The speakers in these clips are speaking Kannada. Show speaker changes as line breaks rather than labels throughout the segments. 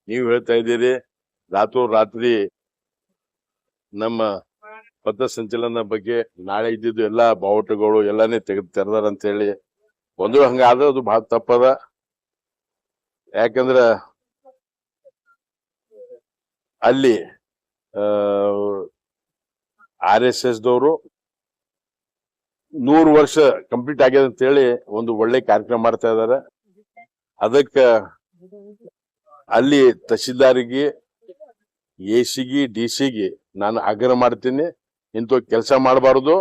ನೀವು ಹೇಳ್ತಾ ಇದ್ದೀರಿ ರಾತ್ರಿ ನಮ್ಮ ಪಥಸಂಚಲನ ಬಗ್ಗೆ ನಾಳೆ ಇದ್ದಿದ್ದು ಎಲ್ಲಾ ಬಾವುಟಗಳು ಎಲ್ಲಾನೇ ತೆರೆದಾರ ಅಂತ ಹೇಳಿ ಒಂದು ಹಂಗಾದ್ರೆ ಅದು ಬಹಳ ತಪ್ಪದ. ಯಾಕಂದ್ರ ಅಲ್ಲಿ RSS ದವರು 100 ವರ್ಷ ಕಂಪ್ಲೀಟ್ ಆಗ್ಯದ ಅಂತ ಹೇಳಿ ಒಂದು ಒಳ್ಳೆ ಕಾರ್ಯಕ್ರಮ ಮಾಡ್ತಾ ಇದಾರೆ. ಅದಕ್ಕ ಅಲ್ಲಿ ತಹಶೀಲ್ದಾರಿಗೆ AC-ಗೆ DC-ಗೆ ನಾನು ಆಗ್ರಹ ಮಾಡ್ತೀನಿ, ಇಂಥ ಕೆಲಸ ಮಾಡಬಾರದು.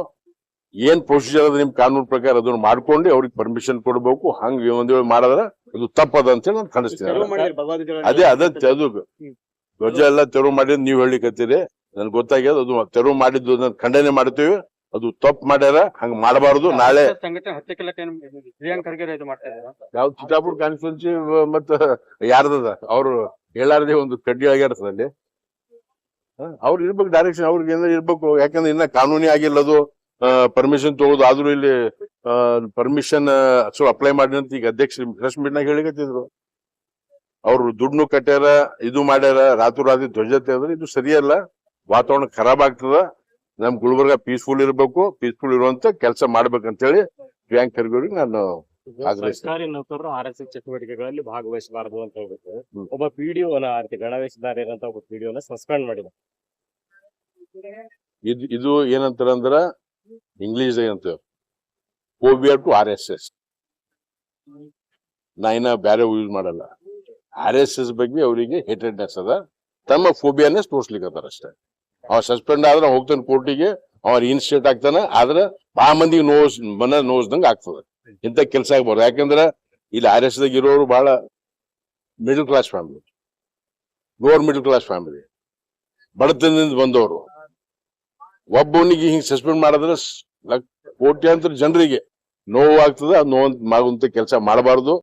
ಏನ್ ಪ್ರೊಸೀಜರ್ ಅದ ನಿಮ್ ಕಾನೂನು ಪ್ರಕಾರ ಅದನ್ನ ಮಾಡ್ಕೊಂಡು ಅವ್ರಿಗೆ ಪರ್ಮಿಷನ್ ಕೊಡ್ಬೇಕು. ಹಂಗ ಒಂದ್ ವೇಳೆ ಮಾಡಿದ್ರ ಅದು ತಪ್ಪದ ಅಂತ ಹೇಳಿ ನಾನು ಖಂಡಿಸ್ತೀನಿ. ಅದು ಧ್ವಜ ಎಲ್ಲ ತೆರವು ಮಾಡಿದ್ ನೀವ್ ಹೇಳಿಕತ್ತೀರಿ, ನನ್ಗೆ ಗೊತ್ತಾಗ್ಯದ. ಅದು ತೆರವು ಮಾಡಿದ್ದು ಖಂಡನೆ ಮಾಡ್ತೀವಿ, ಅದು ತಪ್ಪು ಮಾಡ್ಯಾರ, ಹಂಗ ಮಾಡಬಾರದು. ನಾಳೆ ಯಾವ ಚಿತ್ತಾಪುರ ಕಾನ್ಸ್ಟಿಟ್ಯೂನ್ಸಿ ಮತ್ತ ಯಾರ್ದದ ಅವ್ರು ಹೇಳಾರ್ದೆ ಒಂದು ಕಡ್ಡಿ ಆಗ್ಯಾರ್ತದ ಅಲ್ಲಿ. ಅವ್ರು ಇರ್ಬೇಕು, ಡೈರೆಕ್ಷನ್ ಅವ್ರಿಗೆ ಏನಾರ ಇರ್ಬೇಕು. ಯಾಕಂದ್ರೆ ಇನ್ನ ಕಾನೂನಿ ಆಗಿಲ್ಲ ಅದು. ಪರ್ಮಿಷನ್ ತಗೋದು ಆದ್ರೂ ಇಲ್ಲಿ ಪರ್ಮಿಷನ್ ಅಪ್ಲೈ ಮಾಡಿ ಅಂತ ಈಗ ಅಧ್ಯಕ್ಷ ಪ್ರೆಸ್ ಮೀಟ್ ನಾಗ ಹೇಳಿಕತ್ತಿದ್ರು. ಅವ್ರು ದುಡ್ಡು ಕಟ್ಟ್ಯಾರ, ಇದು ಮಾಡ್ಯಾರ, ರಾತ್ರಿ ಧ್ವಜ ತೆಗೆದ್ರೆ ಇದು ಸರಿಯಲ್ಲ. ವಾತಾವರಣ ಖರಾಬ್ ಆಗ್ತದ. ನಮ್ ಗುಲ್ಬರ್ಗ ಪೀಸ್ಫುಲ್ ಇರ್ಬೇಕು, ಪೀಸ್ಫುಲ್ ಇರುವಂತ ಕೆಲಸ ಮಾಡ್ಬೇಕಂತ ಹೇಳಿ ಪ್ರಿಯಾಂಕ್ ಖರ್ಗೆ ಅವ್ರಿಗೆ ನಾನು
ಸರ್ಕಾರಿ ನೌಕರರು RSS ಚಟುವಟಿಕೆಗಳಲ್ಲಿ ಭಾಗವಹಿಸಬಾರದು ಅಂತ ಹೇಳ್ಬಿಟ್ಟು ಒಬ್ಬ PDO-ನ ಗಣವೇಶಧಾರಿ ಅಂತ ಒಬ್ಬ PDO-ನ ಸಸ್ಪೆಂಡ್ ಮಾಡಿದ.
ಇದು ಏನಂತಾರ ಅಂದ್ರ ಇಂಗ್ಲಿಷ್ ಏನಂತ ಫೋಬಿಯಾ ಟು RSS. ನಾ ಇನ್ನ ಬ್ಯಾರೆ ಯೂಸ್ ಮಾಡಲ್ಲ. RSS ಬಗ್ಗೆ ಅವರಿಗೆ ಹೇಟೆಡ್ನೆಸ್ ಅದ, ತಮ್ಮ ಫೋಬಿಯಾನೇ ತೋರ್ಸ್ಲಿಕ್ಕತ್ತಾರ ಅಷ್ಟೇ. ಅವ ಸಸ್ಪೆಂಡ್ ಆದ್ರೆ ಹೋಗ್ತಾನೆ ಕೋರ್ಟಿಗೆ, ಅವ ಇನ್ಸ್ಟೇಟ್ ಆಗ್ತಾನ. ಆದ್ರೆ ಬಹಳ ಮಂದಿಗೆ ನೋಸ್ದಂಗ ಆಗ್ತದ. ಇಂಥ ಕೆಲಸ ಆಗ್ಬಾರ್ದು. ಯಾಕಂದ್ರ ಇಲ್ಲಿ RSS ದಾಗ ಇರೋರು ಬಹಳ middle class family, lower middle class family, ಬಡತನದಿಂದ ಬಂದವರು. ಒಬ್ಬನಿಗೆ ಹಿಂಗ್ ಸಸ್ಪೆಂಡ್ ಮಾಡಿದ್ರೆ ಕೋಟ್ಯಾಂತರ ಜನರಿಗೆ ನೋವು ಆಗ್ತದ. ನೋವು ಮಾಡುವಂತ ಕೆಲಸ ಮಾಡಬಾರ್ದು.